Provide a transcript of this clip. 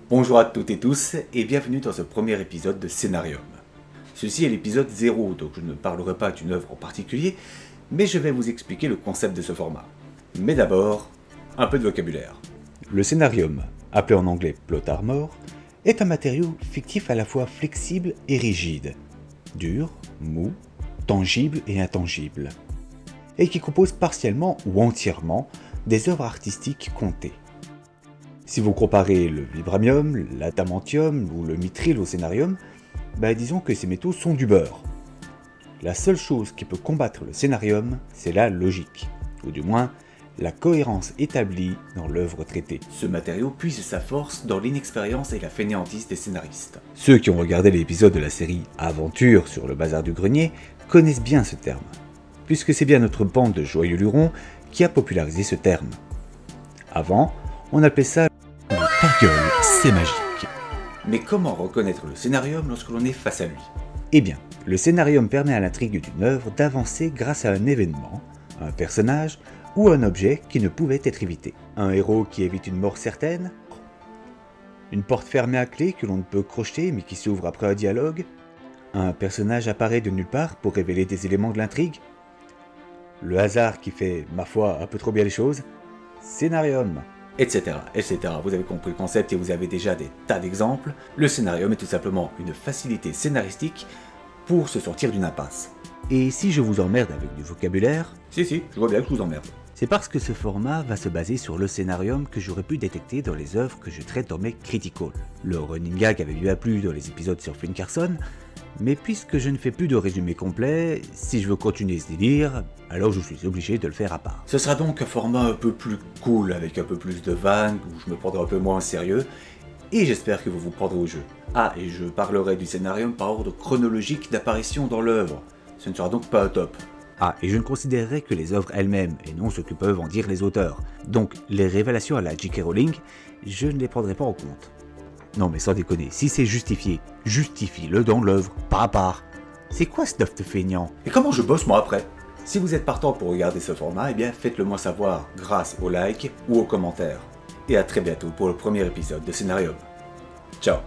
Bonjour à toutes et tous et bienvenue dans ce premier épisode de Scénarium. Ceci est l'épisode 0, donc je ne parlerai pas d'une œuvre en particulier, mais je vais vous expliquer le concept de ce format. Mais d'abord, un peu de vocabulaire. Le scénarium, appelé en anglais plot armor, est un matériau fictif à la fois flexible et rigide, dur, mou, tangible et intangible, et qui compose partiellement ou entièrement des œuvres artistiques contées. Si vous comparez le vibranium, l'adamantium ou le mithril au scénarium, disons que ces métaux sont du beurre. La seule chose qui peut combattre le scénarium, c'est la logique, ou du moins la cohérence établie dans l'œuvre traitée. Ce matériau puise sa force dans l'inexpérience et la fainéantise des scénaristes. Ceux qui ont regardé l'épisode de la série Aventure sur le bazar du grenier connaissent bien ce terme, puisque c'est bien notre bande de joyeux lurons qui a popularisé ce terme. Avant, on appelait ça le ta gueule, c'est magique. Mais comment reconnaître le scénarium lorsque l'on est face à lui? Eh bien, le scénarium permet à l'intrigue d'une œuvre d'avancer grâce à un événement, un personnage ou un objet qui ne pouvait être évité. Un héros qui évite une mort certaine, une porte fermée à clé que l'on ne peut crocheter mais qui s'ouvre après un dialogue, un personnage apparaît de nulle part pour révéler des éléments de l'intrigue, le hasard qui fait, ma foi, un peu trop bien les choses, scénarium, etc., etc. Vous avez compris le concept et vous avez déjà des tas d'exemples. Le scénarium est tout simplement une facilité scénaristique pour se sortir d'une impasse. Et si je vous emmerde avec du vocabulaire... Si, je vois bien que je vous emmerde. C'est parce que ce format va se baser sur le scénarium que j'aurais pu détecter dans les œuvres que je traite dans mes Critical. Le running gag avait bien plu dans les épisodes sur Flynn Carson, mais puisque je ne fais plus de résumé complet, si je veux continuer ce délire, alors je suis obligé de le faire à part. Ce sera donc un format un peu plus cool, avec un peu plus de vannes, où je me prendrai un peu moins au sérieux, et j'espère que vous vous prendrez au jeu. Ah, et je parlerai du scénarium par ordre chronologique d'apparition dans l'œuvre. Ce ne sera donc pas un top. Ah, et je ne considérerai que les œuvres elles-mêmes, et non ce que peuvent en dire les auteurs. Donc, les révélations à la J.K. Rowling, je ne les prendrai pas en compte. Non mais sans déconner, si c'est justifié, justifie-le dans l'œuvre, pas à part. C'est quoi ce stuff de feignant? Et comment je bosse moi après? Si vous êtes partant pour regarder ce format, faites-le moi savoir grâce au like ou aux commentaires. Et à très bientôt pour le premier épisode de Scénarium. Ciao.